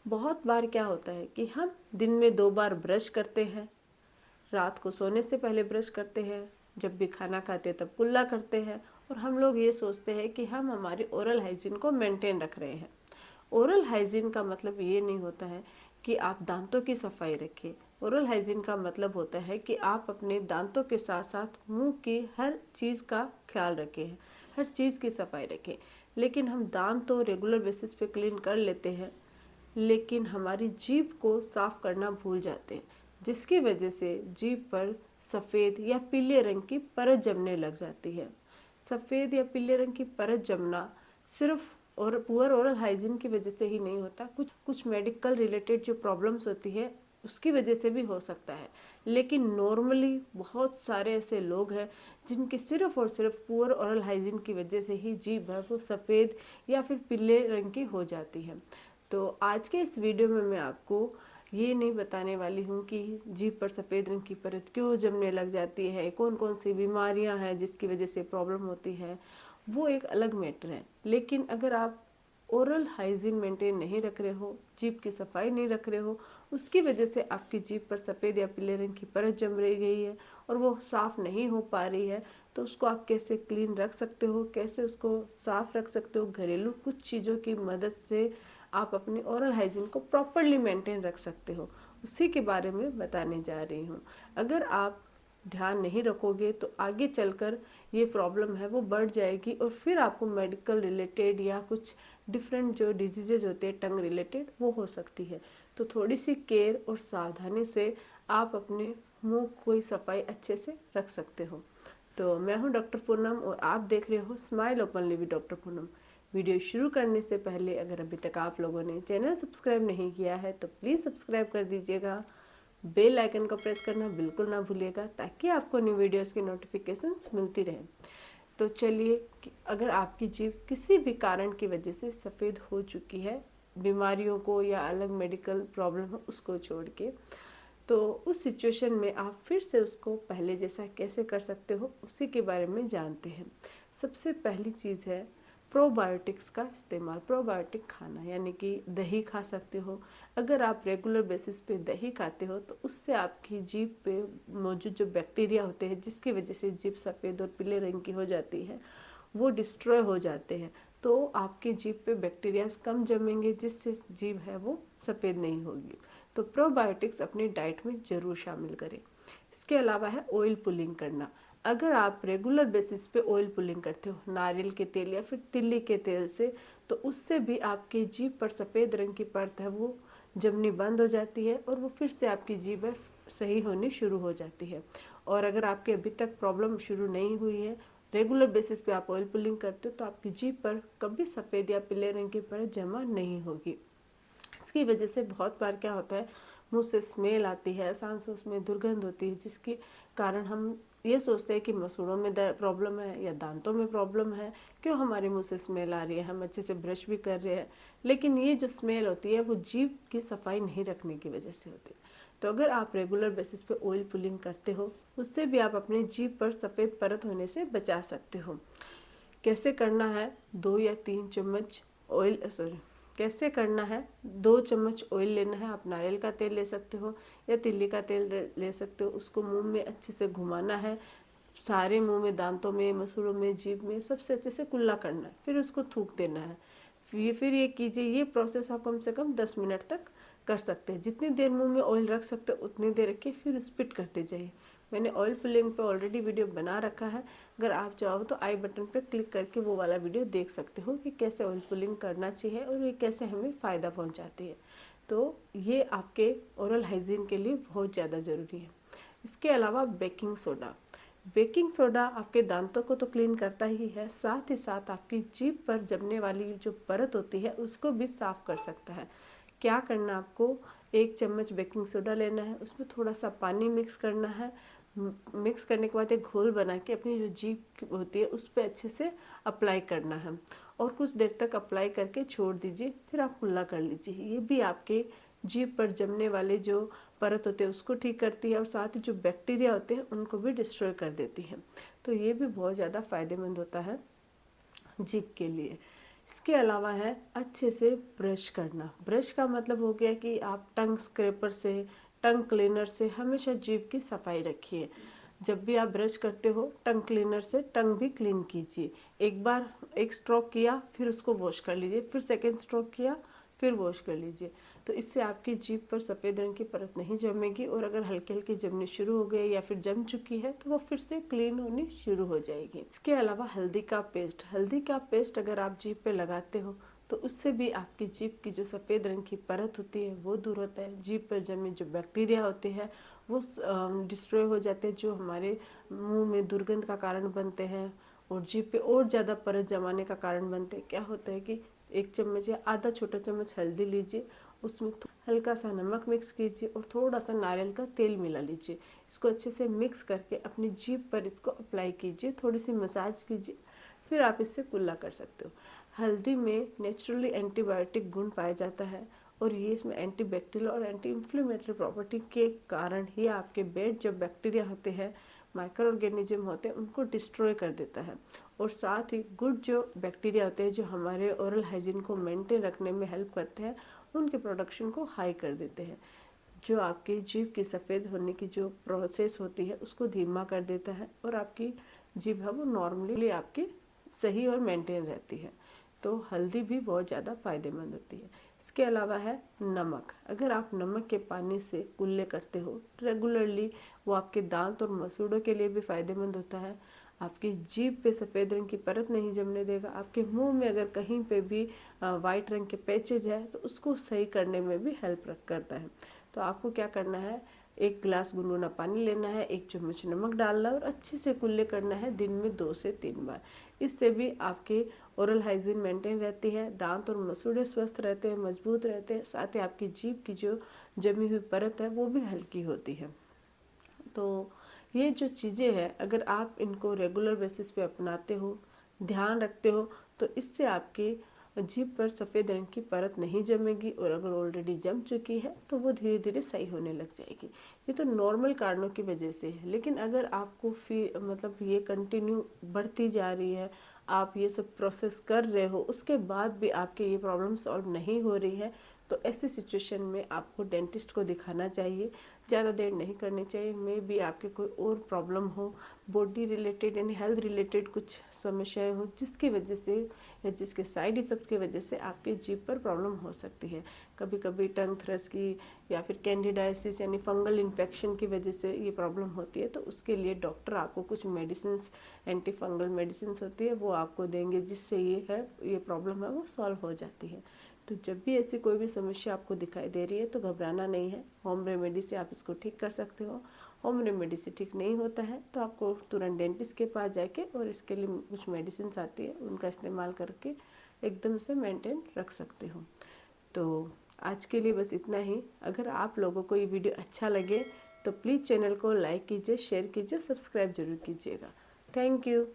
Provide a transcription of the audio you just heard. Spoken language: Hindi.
बहुत बार क्या होता है कि हम दिन में 2 बार ब्रश करते हैं, रात को सोने से पहले ब्रश करते हैं, जब भी खाना खाते हैं तब कुल्ला करते हैं, और हम लोग ये सोचते हैं कि हम हमारी ओरल हाइजीन को मेंटेन रख रहे हैं। ओरल हाइजीन का मतलब ये नहीं होता है कि आप दांतों की सफाई रखें। ओरल हाइजीन का मतलब होता है कि आप अपने दांतों के साथ साथ मुंह की हर चीज़ का ख्याल रखें, हर चीज़ की सफाई रखें। लेकिन हम दांत तो रेगुलर बेसिस पे क्लीन कर लेते हैं, लेकिन हमारी जीभ को साफ करना भूल जाते हैं, जिसकी वजह से जीभ पर सफ़ेद या पीले रंग की परत जमने लग जाती है। सफ़ेद या पीले रंग की परत जमना सिर्फ और पुअर ओरल हाइजीन की वजह से ही नहीं होता, कुछ कुछ मेडिकल रिलेटेड जो प्रॉब्लम्स होती है उसकी वजह से भी हो सकता है। लेकिन नॉर्मली बहुत सारे ऐसे लोग हैं जिनके सिर्फ और सिर्फ पुअर ओरल हाइजीन की वजह से ही जीभ है वो सफ़ेद या फिर पीले रंग की हो जाती है। तो आज के इस वीडियो में मैं आपको ये नहीं बताने वाली हूँ कि जीभ पर सफ़ेद रंग की परत क्यों जमने लग जाती है, कौन कौन सी बीमारियाँ हैं जिसकी वजह से प्रॉब्लम होती है, वो एक अलग मैटर है। लेकिन अगर आप ओरल हाइजीन मेंटेन नहीं रख रहे हो, जीभ की सफाई नहीं रख रहे हो, उसकी वजह से आपकी जीभ पर सफ़ेद या पीले रंग की परत जम रही गई है और वो साफ़ नहीं हो पा रही है, तो उसको आप कैसे क्लीन रख सकते हो, कैसे उसको साफ़ रख सकते हो। घरेलू कुछ चीज़ों की मदद से आप अपनी ओरल हाइजीन को प्रॉपरली मेंटेन रख सकते हो, उसी के बारे में बताने जा रही हूँ। अगर आप ध्यान नहीं रखोगे तो आगे चलकर ये प्रॉब्लम है वो बढ़ जाएगी और फिर आपको मेडिकल रिलेटेड या कुछ डिफरेंट जो डिजीजेज होते हैं टंग रिलेटेड वो हो सकती है। तो थोड़ी सी केयर और सावधानी से आप अपने मुंह की सफाई अच्छे से रख सकते हो। तो मैं हूँ डॉक्टर पूनम और आप देख रहे हो smile openly with doctor Poonam. Video शुरू करने से पहले अगर अभी तक आप लोगों ने चैनल सब्सक्राइब नहीं किया है तो प्लीज़ सब्सक्राइब कर दीजिएगा। बेल आइकन को प्रेस करना बिल्कुल ना भूलिएगा ताकि आपको न्यू वीडियोस की नोटिफिकेशंस मिलती रहें। तो चलिए, अगर आपकी जीभ किसी भी कारण की वजह से सफ़ेद हो चुकी है, बीमारियों को या अलग मेडिकल प्रॉब्लम हो उसको छोड़ के, तो उस सिचुएशन में आप फिर से उसको पहले जैसा कैसे कर सकते हो उसी के बारे में जानते हैं। सबसे पहली चीज़ है प्रोबायोटिक्स का इस्तेमाल। प्रोबायोटिक खाना यानी कि दही खा सकते हो। अगर आप रेगुलर बेसिस पे दही खाते हो तो उससे आपकी जीभ पे मौजूद जो बैक्टीरिया होते हैं जिसकी वजह से जीभ सफ़ेद और पीले रंग की हो जाती है वो डिस्ट्रॉय हो जाते हैं। तो आपके जीभ पे बैक्टीरियाज कम जमेंगे जिससे जीभ है वो सफ़ेद नहीं होगी। तो प्रोबायोटिक्स अपनी डाइट में ज़रूर शामिल करें। इसके अलावा है ऑयल पुलिंग करना। अगर आप रेगुलर बेसिस पे ऑयल पुलिंग करते हो नारियल के तेल या फिर तिल्ली के तेल से, तो उससे भी आपकी जीभ पर सफ़ेद रंग की परत है वो जमनी बंद हो जाती है और वो फिर से आपकी जीभ है सही होनी शुरू हो जाती है। और अगर आपके अभी तक प्रॉब्लम शुरू नहीं हुई है, रेगुलर बेसिस पे आप ऑयल पुलिंग करते हो, तो आपकी जीभ पर कभी सफ़ेद या पीले रंग की परत जमा नहीं होगी। इसकी वजह से बहुत बार क्या होता है, मुंह से स्मेल आती है, सांसों में दुर्गंध होती है, जिसके कारण हम ये सोचते हैं कि मसूड़ों में प्रॉब्लम है या दांतों में प्रॉब्लम है, क्यों हमारे मुंह से स्मेल आ रही है, हम अच्छे से ब्रश भी कर रहे हैं, लेकिन ये जो स्मेल होती है वो जीभ की सफाई नहीं रखने की वजह से होती है। तो अगर आप रेगुलर बेसिस पे ऑयल पुलिंग करते हो, उससे भी आप अपने जीभ पर सफ़ेद परत होने से बचा सकते हो। कैसे करना है, 2 या 3 चम्मच ऑयल कैसे करना है, 2 चम्मच ऑयल लेना है। आप नारियल का तेल ले सकते हो या तिल्ली का तेल ले सकते हो। उसको मुंह में अच्छे से घुमाना है, सारे मुंह में, दांतों में, मसूड़ों में, जीभ में, सबसे अच्छे से कुल्ला करना है, फिर उसको थूक देना है। फिर ये कीजिए, ये प्रोसेस आप कम से कम 10 मिनट तक कर सकते हैं। जितनी देर मुंह में ऑयल रख सकते हो उतनी देर रखिए, फिर स्पिट करते जाइए। मैंने ऑयल पुलिंग पे ऑलरेडी वीडियो बना रखा है, अगर आप चाहो तो आई बटन पर क्लिक करके वो वाला वीडियो देख सकते हो कि कैसे ऑयल पुलिंग करना चाहिए और ये कैसे हमें फ़ायदा पहुंचाती है। तो ये आपके ओरल हाइजीन के लिए बहुत ज़्यादा ज़रूरी है। इसके अलावा बेकिंग सोडा। बेकिंग सोडा आपके दांतों को तो क्लीन करता ही है, साथ ही साथ आपकी जीभ पर जमने वाली जो परत होती है उसको भी साफ कर सकता है। क्या करना, आपको 1 चम्मच बेकिंग सोडा लेना है, उसमें थोड़ा सा पानी मिक्स करना है। मिक्स करने के बाद एक घोल बना के अपनी जो जीभ होती है उस पर अच्छे से अप्लाई करना है और कुछ देर तक अप्लाई करके छोड़ दीजिए, फिर आप कुल्ला कर लीजिए। ये भी आपके जीभ पर जमने वाले जो परत होते हैं उसको ठीक करती है और साथ ही जो बैक्टीरिया होते हैं उनको भी डिस्ट्रॉय कर देती है। तो ये भी बहुत ज़्यादा फायदेमंद होता है जीभ के लिए। इसके अलावा है अच्छे से ब्रश करना। ब्रश का मतलब हो गया कि आप टंग स्क्रैपर से, टंग क्लीनर से हमेशा जीभ की सफाई रखिए। जब भी आप ब्रश करते हो टंग क्लीनर से टंग भी क्लीन कीजिए। एक बार एक स्ट्रोक किया फिर उसको वॉश कर लीजिए, फिर सेकेंड स्ट्रोक किया फिर वॉश कर लीजिए। तो इससे आपकी जीभ पर सफ़ेद रंग की परत नहीं जमेगी, और अगर हल्की हल्की जमनी शुरू हो गई या फिर जम चुकी है तो वो फिर से क्लीन होनी शुरू हो जाएगी। इसके अलावा हल्दी का पेस्ट, हल्दी का पेस्ट अगर आप जीभ पे लगाते हो तो उससे भी आपकी जीभ की जो सफ़ेद रंग की परत होती है वो दूर होता है। जीभ पर जमे जो बैक्टीरिया होते हैं वो डिस्ट्रॉय हो जाते हैं, जो हमारे मुंह में दुर्गंध का कारण बनते हैं और जीभ पे और ज़्यादा परत जमाने का कारण बनते हैं। क्या होता है कि एक चम्मच या आधा छोटा चम्मच हल्दी लीजिए, उसमें हल्का सा नमक मिक्स कीजिए और थोड़ा सा नारियल का तेल मिला लीजिए। इसको अच्छे से मिक्स करके अपनी जीभ पर इसको अप्लाई कीजिए, थोड़ी सी मसाज कीजिए, फिर आप इससे कुल्ला कर सकते हो। हल्दी में नेचुरली एंटीबायोटिक गुण पाया जाता है, और ये इसमें एंटीबैक्टीरियल और एंटी इन्फ्लेमेटरी प्रॉपर्टी के कारण ही आपके बेड जो बैक्टीरिया होते हैं, माइक्रो ऑर्गेनिज्म होते हैं, उनको डिस्ट्रॉय कर देता है। और साथ ही गुड जो बैक्टीरिया होते हैं जो हमारे ओरल हाइजीन को मेंटेन रखने में हेल्प करते हैं, उनके प्रोडक्शन को हाई कर देते हैं। जो आपकी जीभ की सफ़ेद होने की जो प्रोसेस होती है उसको धीमा कर देता है, और आपकी जीभ है वो नॉर्मली आपकी सही और मेंटेन रहती है। तो हल्दी भी बहुत ज़्यादा फायदेमंद होती है। इसके अलावा है नमक। अगर आप नमक के पानी से कुल्ले करते हो रेगुलरली, वो आपके दांत और मसूड़ों के लिए भी फायदेमंद होता है। आपकी जीभ पे सफ़ेद रंग की परत नहीं जमने देगा। आपके मुंह में अगर कहीं पे भी वाइट रंग के पैचेज है तो उसको सही करने में भी हेल्प करता है। तो आपको क्या करना है, एक गिलास गुनगुना पानी लेना है, एक चम्मच नमक डालना है और अच्छे से कुल्ले करना है दिन में 2 से 3 बार। इससे भी आपके ओरल हाइजीन मेंटेन रहती है, दांत और मसूड़े स्वस्थ रहते हैं, मजबूत रहते हैं, साथ ही आपकी जीभ की जो जमी हुई परत है वो भी हल्की होती है। तो ये जो चीज़ें हैं अगर आप इनको रेगुलर बेसिस पे अपनाते हो, ध्यान रखते हो, तो इससे आपके जीभ पर सफ़ेद रंग की परत नहीं जमेगी, और अगर ऑलरेडी जम चुकी है तो वो धीरे धीरे सही होने लग जाएगी। ये तो नॉर्मल कारणों की वजह से है, लेकिन अगर आपको फिर मतलब ये कंटिन्यू बढ़ती जा रही है, आप ये सब प्रोसेस कर रहे हो, उसके बाद भी आपके ये प्रॉब्लम सॉल्व नहीं हो रही है, तो ऐसी सिचुएशन में आपको डेंटिस्ट को दिखाना चाहिए। ज़्यादा देर नहीं करनी चाहिए। मे भी आपके कोई और प्रॉब्लम हो, बॉडी रिलेटेड यानी हेल्थ रिलेटेड कुछ समस्याएं हो, जिसकी वजह से या जिसके साइड इफ़ेक्ट की वजह से आपके जीभ पर प्रॉब्लम हो सकती है। कभी कभी टंग थ्रस की या फिर कैंडिडाइसिस यानी फंगल इन्फेक्शन की वजह से ये प्रॉब्लम होती है, तो उसके लिए डॉक्टर आपको कुछ मेडिसिन, एंटी फंगल मेडिसिन होती है वो आपको देंगे, जिससे ये प्रॉब्लम है वो सॉल्व हो जाती है। तो जब भी ऐसी कोई भी समस्या आपको दिखाई दे रही है तो घबराना नहीं है, होम रेमेडी से आप इसको ठीक कर सकते हो। होम रेमेडी से ठीक नहीं होता है तो आपको तुरंत डेंटिस्ट के पास जाके, और इसके लिए कुछ मेडिसिन आती है उनका इस्तेमाल करके एकदम से मेंटेन रख सकते हो। तो आज के लिए बस इतना ही। अगर आप लोगों को ये वीडियो अच्छा लगे तो प्लीज़ चैनल को लाइक कीजिए, शेयर कीजिए, सब्सक्राइब जरूर कीजिएगा। Thank you.